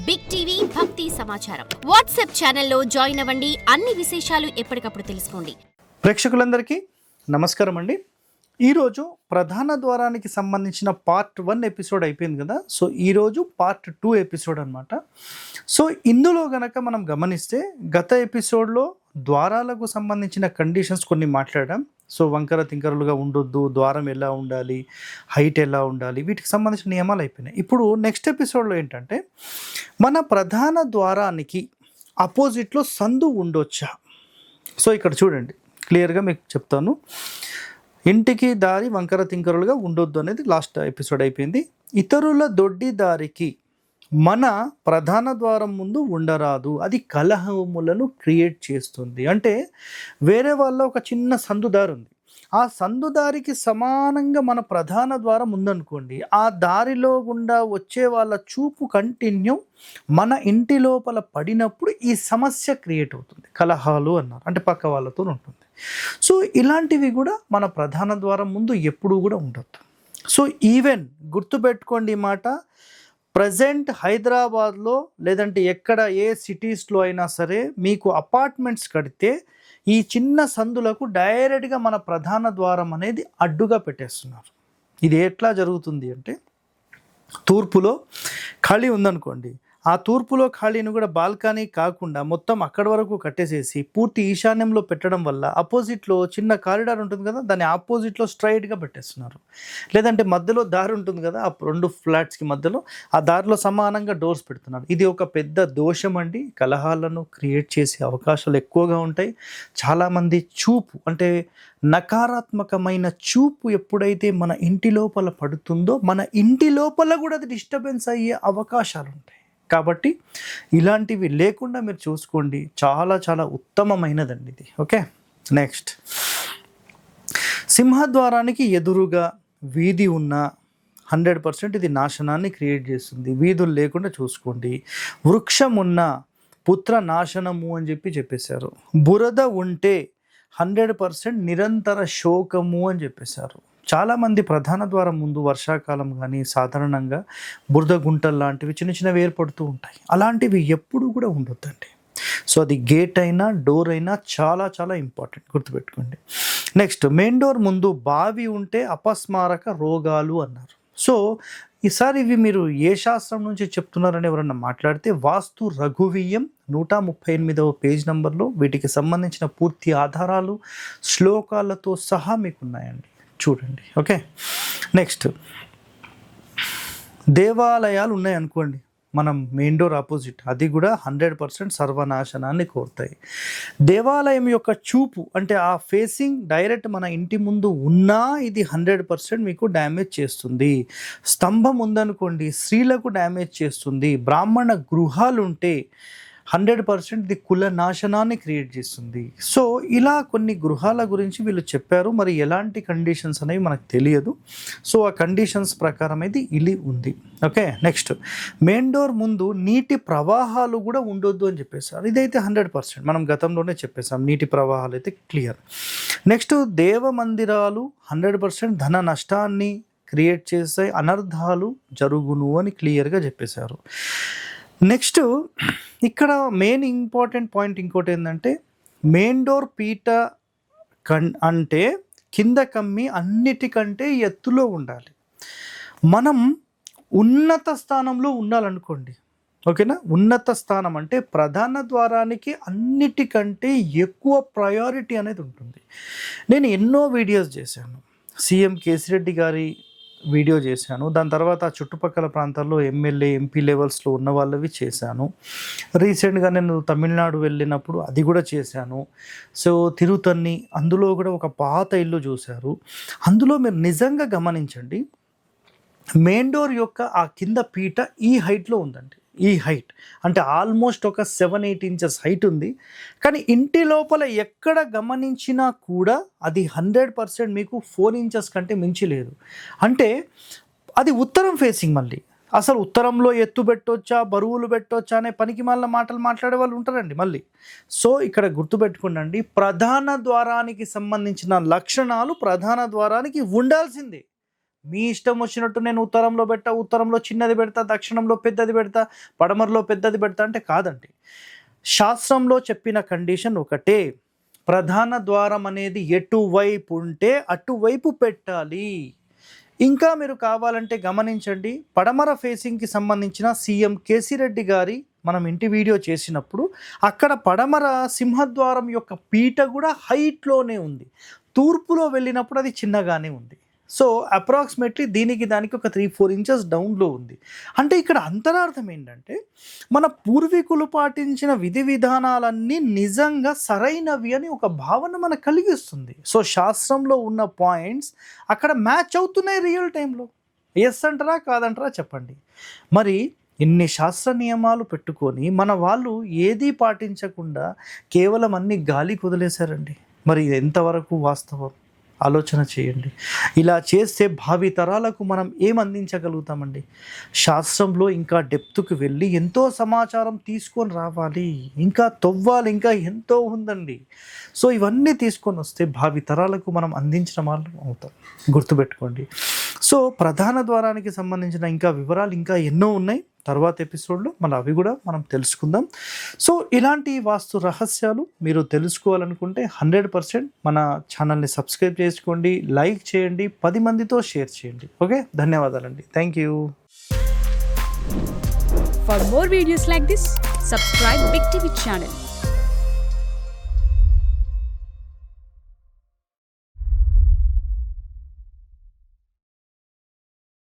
Big TV భక్తి సమాచారం WhatsApp ఛానల్లో జాయిన్ అవ్వండి. అన్ని విశేషాలు ఎప్పటికప్పుడు తెలుసుకోండి. ప్రేక్షకులందరికీ నమస్కారం అండి. ఈరోజు ప్రధాన ద్వారానికి సంబంధించిన పార్ట్ 1 ఎపిసోడ్ అయిపోయింది కదా. సో ఈరోజు పార్ట్ 2 ఎపిసోడ్ అనమాట. సో ఇందులో గనక మనం గమనిస్తే గత ఎపిసోడ్లో ద్వారాలకు సంబంధించిన కండిషన్స్ కొన్ని మాట్లాడాం. సో వంకర తింకరలుగా ఉండొద్దు, ద్వారం ఎలా ఉండాలి, హైట్ ఎలా ఉండాలి, వీటికి సంబంధించిన నియమాలు అయిపోయినాయి. ఇప్పుడు నెక్స్ట్ ఎపిసోడ్లో ఏంటంటే మన ప్రధాన ద్వారానికి అపోజిట్లో సందు ఉండొచ్చా. సో ఇక్కడ చూడండి, క్లియర్గా మీకు చెప్తాను. ఇంటికి దారి వంకర తింకరులుగా ఉండొద్దు అనేది లాస్ట్ ఎపిసోడ్ అయిపోయింది. ఇతరుల దొడ్డి దారికి మన ప్రధాన ద్వారం ముందు ఉండరాదు, అది కలహములను క్రియేట్ చేస్తుంది. అంటే వేరే వాళ్ళ ఒక చిన్న సందుదారి ఉంది, ఆ సందుదారికి సమానంగా మన ప్రధాన ద్వారం ఉందనుకోండి, ఆ దారిలో గుండా వచ్చే వాళ్ళ చూపు కంటిన్యూ మన ఇంటి లోపల పడినప్పుడు ఈ సమస్య క్రియేట్ అవుతుంది. కలహాలు అన్నారు అంటే పక్క వాళ్ళతో ఉంటుంది. సో ఇలాంటివి కూడా మన ప్రధాన ద్వారం ముందు ఎప్పుడూ కూడా ఉండొద్దు. సో ఈవెన్ గుర్తుపెట్టుకోండి ఈ మాట, ప్రజెంట్ హైదరాబాద్లో లేదంటే ఎక్కడ ఏ సిటీస్లో అయినా సరే మీకు అపార్ట్మెంట్స్ కడితే ఈ చిన్న సందులకు డైరెక్ట్గా మన ప్రధాన ద్వారం అనేది అడ్డుగా పెట్టేస్తున్నారు. ఇది ఎట్లా జరుగుతుంది అంటే, తూర్పులో ఖాళీ ఉందనుకోండి, ఆ తూర్పులో ఖాళీని కూడా బాల్కనీ కాకుండా మొత్తం అక్కడి వరకు కట్టేసేసి పూర్తి ఈశాన్యంలో పెట్టడం వల్ల అపోజిట్లో చిన్న కారిడార్ ఉంటుంది కదా, దాని ఆపోజిట్లో స్ట్రైట్గా పెట్టేస్తున్నారు. లేదంటే మధ్యలో దారి ఉంటుంది కదా, ఆ 2 ఫ్లాట్స్కి మధ్యలో ఆ దారిలో సమానంగా డోర్స్ పెడుతున్నారు. ఇది ఒక పెద్ద దోషం అండి. కలహాలను క్రియేట్ చేసే అవకాశాలు ఎక్కువగా ఉంటాయి. చాలామంది చూపు అంటే నకారాత్మకమైన చూపు ఎప్పుడైతే మన ఇంటి లోపల పడుతుందో మన ఇంటి లోపల కూడా అది డిస్టర్బెన్స్ అయ్యే అవకాశాలు ఉంటాయి. కాబట్టి ఇలాంటివి లేకుండా మీరు చూసుకోండి, చాలా చాలా ఉత్తమమైనదండి ఇది. ఓకే, నెక్స్ట్, సింహద్వారానికి ఎదురుగా వీధి ఉన్న 100% ఇది నాశనాన్ని క్రియేట్ చేస్తుంది. వీధులు లేకుండా చూసుకోండి. వృక్షం ఉన్న పుత్ర నాశనము అని చెప్పేశారు. బురద ఉంటే 100% నిరంతర శోకము అని చెప్పేశారు. చాలామంది ప్రధాన ద్వారం ముందు వర్షాకాలం కానీ సాధారణంగా బురద గుంటలు లాంటివి చిన్న చిన్నవి ఏర్పడుతూ ఉంటాయి. అలాంటివి ఎప్పుడు కూడా ఉండొద్దండి. సో అది గేట్ అయినా డోర్ అయినా చాలా చాలా ఇంపార్టెంట్, గుర్తుపెట్టుకోండి. నెక్స్ట్, మెయిన్ డోర్ ముందు బావి ఉంటే అపస్మారక రోగాలు అన్నారు. సో ఈసారి ఇవి మీరు ఏ శాస్త్రం నుంచి చెప్తున్నారని ఎవరన్నా మాట్లాడితే వాస్తు రఘువీయం 138వ పేజ్ నెంబర్లో వీటికి సంబంధించిన పూర్తి ఆధారాలు శ్లోకాలతో సహా మీకు ఉన్నాయండి, చూడండి. ఓకే, నెక్స్ట్, దేవాలయాలు ఉన్నాయనుకోండి మనం మెయిన్ డోర్ ఆపోజిట్, అది కూడా 100% సర్వనాశనాన్ని కోరుతాయి. దేవాలయం యొక్క చూపు అంటే ఆ ఫేసింగ్ డైరెక్ట్ మన ఇంటి ముందు ఉన్నా ఇది 100% మీకు డ్యామేజ్ చేస్తుంది. స్తంభం ఉందనుకోండి, స్త్రీలకు డ్యామేజ్ చేస్తుంది. బ్రాహ్మణ గృహాలు ఉంటే 100% ఇది కుల నాశనాన్ని క్రియేట్ చేస్తుంది. సో ఇలా కొన్ని గృహాల గురించి వీళ్ళు చెప్పారు. మరి ఎలాంటి కండిషన్స్ అనేవి మనకు తెలియదు. సో ఆ కండిషన్స్ ప్రకారం అయితే ఇది ఉంది. ఓకే, నెక్స్ట్, మెయిన్ డోర్ ముందు నీటి ప్రవాహాలు కూడా ఉండొద్దు అని చెప్పేసారు. ఇదైతే 100% మనం గతంలోనే చెప్పేసాం, నీటి ప్రవాహాలు అయితే క్లియర్. నెక్స్ట్, దేవ మందిరాలు 100% ధన నష్టాన్ని క్రియేట్ చేసే, అనర్థాలు జరుగును అని క్లియర్గా చెప్పేశారు. నెక్స్ట్, ఇక్కడ మెయిన్ ఇంపార్టెంట్ పాయింట్ ఇంకోటి ఏంటంటే, మెయిన్ డోర్ పీట అంటే కింద కమ్మి అన్నిటికంటే ఎత్తులో ఉండాలి. మనం ఉన్నత స్థానంలో ఉండాలనుకోండి, ఓకేనా. ఉన్నత స్థానం అంటే ప్రధాన ద్వారానికి అన్నిటికంటే ఎక్కువ ప్రయారిటీ అనేది ఉంటుంది. నేను ఎన్నో వీడియోస్ చేశాను, సీఎం కేసీరెడ్డి గారి వీడియో చేశాను, దాని తర్వాత చుట్టుపక్కల ప్రాంతాల్లో ఎమ్మెల్యే ఎంపీ లెవెల్స్లో ఉన్న వాళ్ళవి చేశాను. రీసెంట్గా నేను తమిళనాడు వెళ్ళినప్పుడు అది కూడా చేశాను. సో తిరుతన్ని, అందులో కూడా ఒక పాత ఇల్లు చూశారు. అందులో మీరు నిజంగా గమనించండి, మెయిన్ డోర్ యొక్క ఆ కింద పీట ఈ హైట్లో ఉందండి. ఈ హైట్ అంటే ఆల్మోస్ట్ ఒక 7-8 ఇంచెస్ హైట్ ఉంది. కానీ ఇంటి లోపల ఎక్కడ గమనించినా కూడా అది 100% మీకు 4 ఇంచెస్ కంటే మించి లేదు. అంటే అది ఉత్తరం ఫేసింగ్. మళ్ళీ అసలు ఉత్తరంలో ఎత్తు పెట్టొచ్చా, బరువులు పెట్టొచ్చా అనే పనికి మళ్ళీ మాటలు మాట్లాడే వాళ్ళు ఉంటారండి మళ్ళీ. సో ఇక్కడ గుర్తుపెట్టుకోండి, ప్రధాన ద్వారానికి సంబంధించిన లక్షణాలు ప్రధాన ద్వారానికి ఉండాల్సిందే. మీ ఇష్టం వచ్చినట్టు నేను ఉత్తరంలో పెడతా, ఉత్తరంలో చిన్నది పెడతా, దక్షిణంలో పెద్దది పెడతా, పడమరలో పెద్దది పెడతా అంటే కాదండి. శాస్త్రంలో చెప్పిన కండిషన్ ఒకటే, ప్రధాన ద్వారం అనేది ఎటువైపు ఉంటే అటువైపు పెట్టాలి. ఇంకా మీరు కావాలంటే గమనించండి, పడమర ఫేసింగ్కి సంబంధించిన సీఎం కేసీ రెడ్డి గారి మనం ఇంటి వీడియో చేసినప్పుడు అక్కడ పడమర సింహద్వారం యొక్క పీట కూడా హైట్లోనే ఉంది, తూర్పులో వెళ్ళినప్పుడు అది చిన్నగానే ఉంది. సో అప్రాక్సిమేట్లీ దానికి ఒక 3-4 ఇంచెస్ డౌన్లో ఉంది. అంటే ఇక్కడ అంతరార్థం ఏంటంటే, మన పూర్వీకులు పాటించిన విధి విధానాలన్నీ నిజంగా సరైనవి అని ఒక భావన మనకు కలిగిస్తుంది. సో శాస్త్రంలో ఉన్న పాయింట్స్ అక్కడ మ్యాచ్ అవుతున్నాయి రియల్ టైంలో. ఎస్ అంటారా కాదంటారా చెప్పండి. మరి ఇన్ని శాస్త్ర నియమాలు పెట్టుకొని మన వాళ్ళు ఏదీ పాటించకుండా కేవలం అన్ని గాలికి వదిలేశారండి. మరి ఇది ఎంతవరకు వాస్తవం ఆలోచన చేయండి. ఇలా చేస్తే భావి తరాలకు మనం ఏం అందించగలుగుతామండి? శాస్త్రంలో ఇంకా డెప్త్కి వెళ్ళి ఎంతో సమాచారం తీసుకొని రావాలి, ఇంకా తవ్వాలి, ఇంకా ఎంతో ఉందండి. సో ఇవన్నీ తీసుకొని వస్తే భావి తరాలకు మనం అందించిన వాళ్ళం అవుతాం. గుర్తుపెట్టుకోండి. సో ప్రధాన ద్వారానికి సంబంధించిన ఇంకా వివరాలు ఇంకా ఎన్నో ఉన్నాయి. తర్వాత ఎపిసోడ్లో అవి కూడా మనం తెలుసుకుందాం. సో ఇలాంటి వాస్తు రహస్యాలు మీరు తెలుసుకోవాలనుకుంటే 100% మన ఛానల్ని సబ్స్క్రైబ్ చేసుకోండి, లైక్ చేయండి, 10 మందితో షేర్ చేయండి. ఓకే, ధన్యవాదాలండి. Thank you. For more videos like this, subscribe Big TV channel.